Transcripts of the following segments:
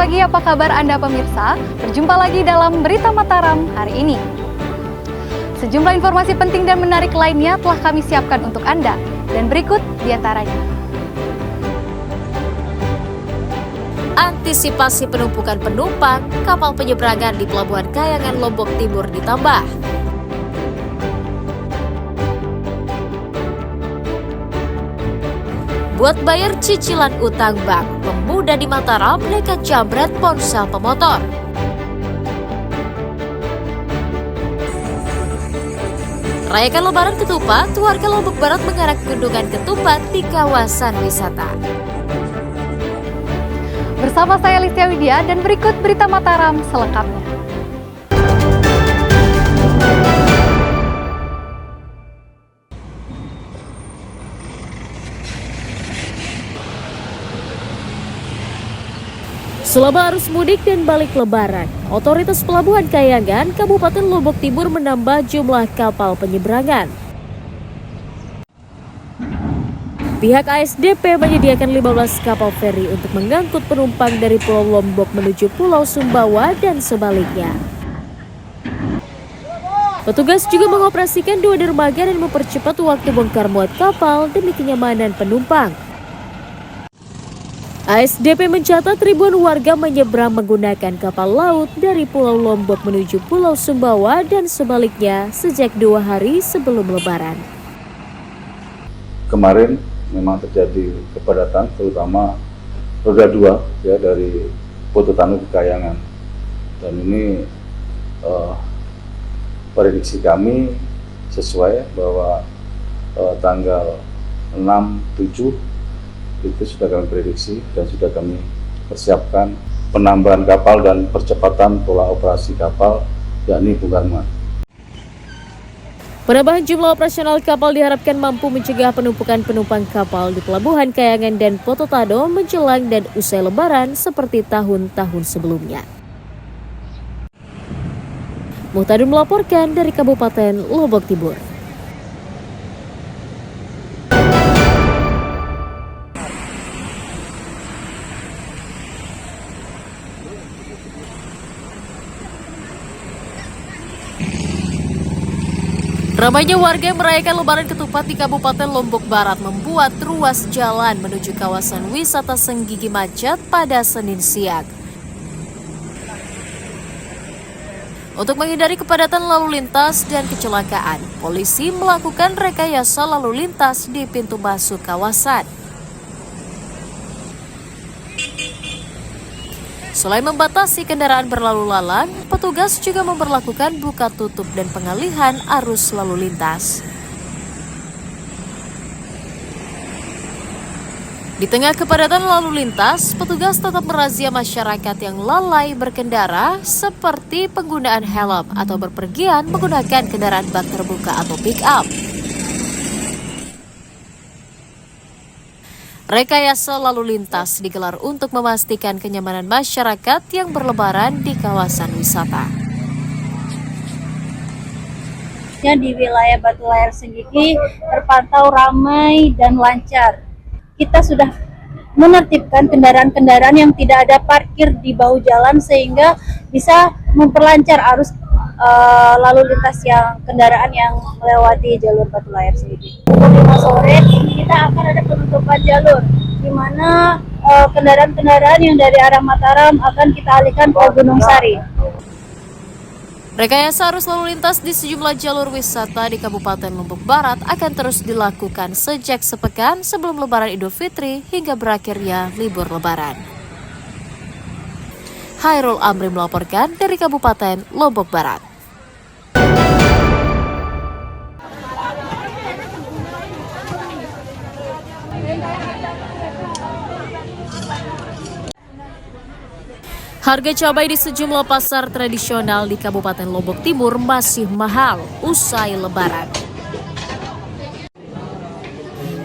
pagi, apa kabar Anda pemirsa? Berjumpa lagi dalam Berita Mataram hari ini. Sejumlah informasi penting dan menarik lainnya telah kami siapkan untuk Anda. Dan berikut diantaranya. Antisipasi penumpukan penumpang, kapal penyeberangan di Pelabuhan Kayangan Lombok Timur ditambah. Buat bayar cicilan utang bank, pemuda di Mataram nekat jambret ponsel pemotor. Rayakan Lebaran Ketupat, warga Lombok Barat mengarak gunungan ketupat di kawasan wisata. Bersama saya Listia Widya dan berikut Berita Mataram selengkapnya. Selama arus mudik dan balik lebaran, Otoritas Pelabuhan Kayangan, Kabupaten Lombok Timur menambah jumlah kapal penyeberangan. Pihak ASDP menyediakan 15 kapal feri untuk mengangkut penumpang dari Pulau Lombok menuju Pulau Sumbawa dan sebaliknya. Petugas juga mengoperasikan 2 dermaga dan mempercepat waktu bongkar muat kapal demi kenyamanan penumpang. ASDP mencatat ribuan warga menyeberang menggunakan kapal laut dari Pulau Lombok menuju Pulau Sumbawa dan sebaliknya sejak 2 hari sebelum Lebaran. Kemarin memang terjadi kepadatan, terutama roda 2 ya, dari Putu Tanu ke Kayangan. Dan ini prediksi kami sesuai bahwa tanggal 6, 7 itu sudah kami prediksi dan sudah kami persiapkan penambahan kapal dan percepatan pola operasi kapal, yakni bongkar muat. Penambahan jumlah operasional kapal diharapkan mampu mencegah penumpukan penumpang kapal di Pelabuhan Kayangan dan Pototado menjelang dan usai Lebaran seperti tahun-tahun sebelumnya. Muhtadun melaporkan dari Kabupaten Lombok Timur. Ramainya warga yang merayakan Lebaran Ketupat di Kabupaten Lombok Barat membuat ruas jalan menuju kawasan wisata Senggigi macet pada Senin siang. Untuk menghindari kepadatan lalu lintas dan kecelakaan, polisi melakukan rekayasa lalu lintas di pintu masuk kawasan. Selain membatasi kendaraan berlalu lalang, petugas juga memberlakukan buka tutup dan pengalihan arus lalu lintas. Di tengah kepadatan lalu lintas, petugas tetap merazia masyarakat yang lalai berkendara seperti penggunaan helm atau berpergian menggunakan kendaraan bak terbuka atau pick up. Rekayasa lalu lintas digelar untuk memastikan kenyamanan masyarakat yang berlebaran di kawasan wisata. Di wilayah Batu Layar Senggigi terpantau ramai dan lancar. Kita sudah menertibkan kendaraan-kendaraan yang tidak ada parkir di bahu jalan sehingga bisa memperlancar arus lalu lintas kendaraan yang melewati jalur Batu Layar Senggigi. Pukul 5 sore kita akan ada penutupan jalur, di mana kendaraan-kendaraan yang dari arah Mataram akan kita alihkan ke Gunung Sari. Rekayasa arus lalu lintas di sejumlah jalur wisata di Kabupaten Lombok Barat akan terus dilakukan sejak sepekan sebelum Lebaran Idul Fitri hingga berakhirnya libur Lebaran. Hairul Amri melaporkan dari Kabupaten Lombok Barat. Harga cabai di sejumlah pasar tradisional di Kabupaten Lombok Timur masih mahal usai Lebaran.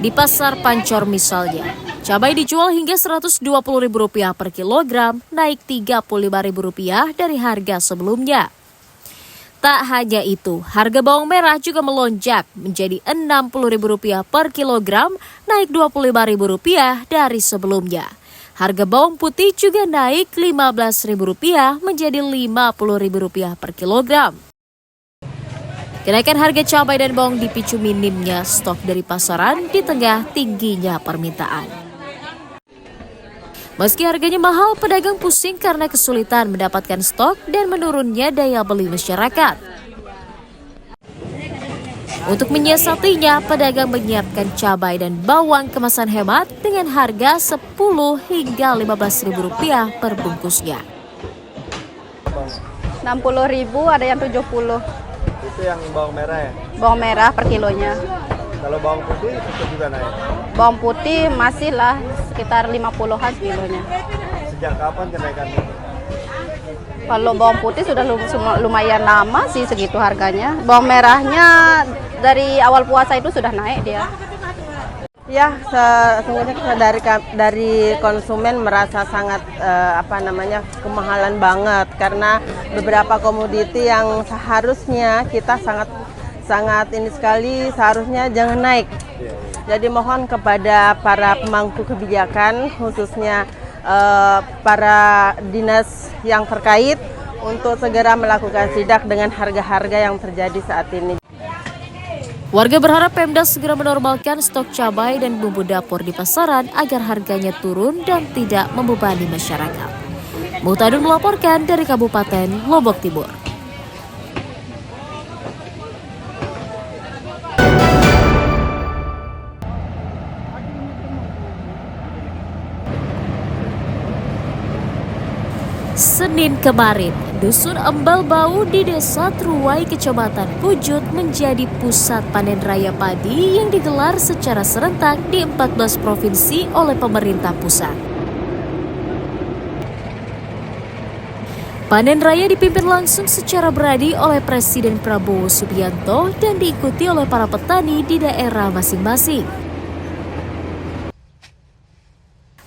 Di Pasar Pancor misalnya, cabai dijual hingga Rp120.000 per kilogram, naik Rp35.000 dari harga sebelumnya. Tak hanya itu, harga bawang merah juga melonjak menjadi Rp60.000 per kilogram, naik Rp25.000 dari sebelumnya. Harga bawang putih juga naik Rp15.000 menjadi Rp50.000 per kilogram. Kenaikan harga cabai dan bawang dipicu minimnya stok dari pasaran di tengah tingginya permintaan. Meski harganya mahal, pedagang pusing karena kesulitan mendapatkan stok dan menurunnya daya beli masyarakat. Untuk menyiasatinya, pedagang menyiapkan cabai dan bawang kemasan hemat dengan harga Rp10 hingga Rp15.000 per bungkusnya. 60.000, ada yang 70. Itu yang bawang merah ya? Bawang merah per kilonya. Kalau bawang putih itu juga naik? Bawang putih masih lah sekitar 50-an kilonya. Sejak kapan kenaikannya? Kalau bawang putih sudah lumayan lama sih segitu harganya. Bawang merahnya dari awal puasa itu sudah naik dia. Ya, sesungguhnya dari konsumen merasa sangat kemahalan banget karena beberapa komoditi yang seharusnya kita sangat ini sekali seharusnya jangan naik. Jadi mohon kepada para pemangku kebijakan khususnya para dinas yang terkait untuk segera melakukan sidak dengan harga-harga yang terjadi saat ini. Warga berharap Pemda segera menormalkan stok cabai dan bumbu dapur di pasaran agar harganya turun dan tidak membebani masyarakat. Muhtadun melaporkan dari Kabupaten Lombok Timur. Senin kemarin, Dusun Embal Bau di Desa Truwai, Kecamatan Pujut menjadi pusat panen raya padi yang digelar secara serentak di 14 provinsi oleh pemerintah pusat. Panen raya dipimpin langsung secara beradi oleh Presiden Prabowo Subianto dan diikuti oleh para petani di daerah masing-masing.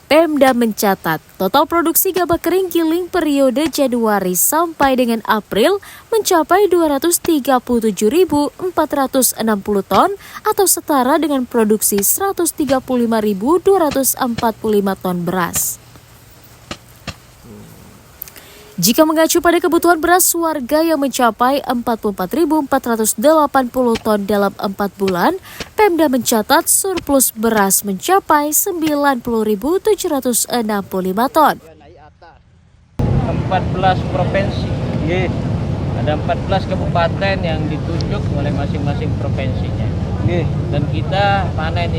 Pemda mencatat total produksi gabah kering giling periode Januari sampai dengan April mencapai 237.460 ton atau setara dengan produksi 135.245 ton beras. Jika mengacu pada kebutuhan beras warga yang mencapai 44.480 ton dalam 4 bulan, Pemda mencatat surplus beras mencapai 90.765 ton. 14 provinsi, ada 14 kabupaten yang ditunjuk oleh masing-masing provinsinya. Dan kita panen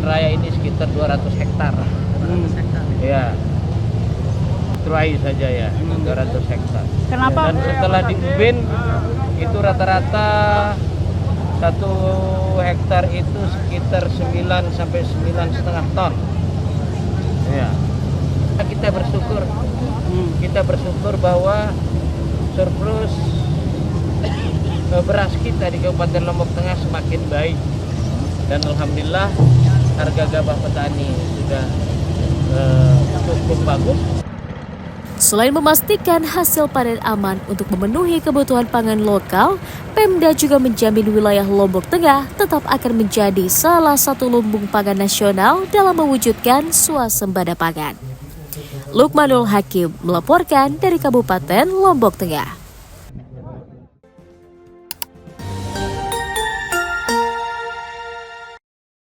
raya ini sekitar 200 hektar. 200 hektar. Ya. Truwai saja ya, 200 hektar. Kenapa? Dan setelah di Ubin itu rata-rata 1 hektar itu sekitar 9 sampai 9,5 ton. Ya. Kita bersyukur bahwa surplus beras kita di Kabupaten Lombok Tengah semakin baik. Dan alhamdulillah harga gabah petani sudah cukup bagus. Selain memastikan hasil panen aman untuk memenuhi kebutuhan pangan lokal, Pemda juga menjamin wilayah Lombok Tengah tetap akan menjadi salah satu lumbung pangan nasional dalam mewujudkan swasembada pangan. Lukmanul Hakim melaporkan dari Kabupaten Lombok Tengah.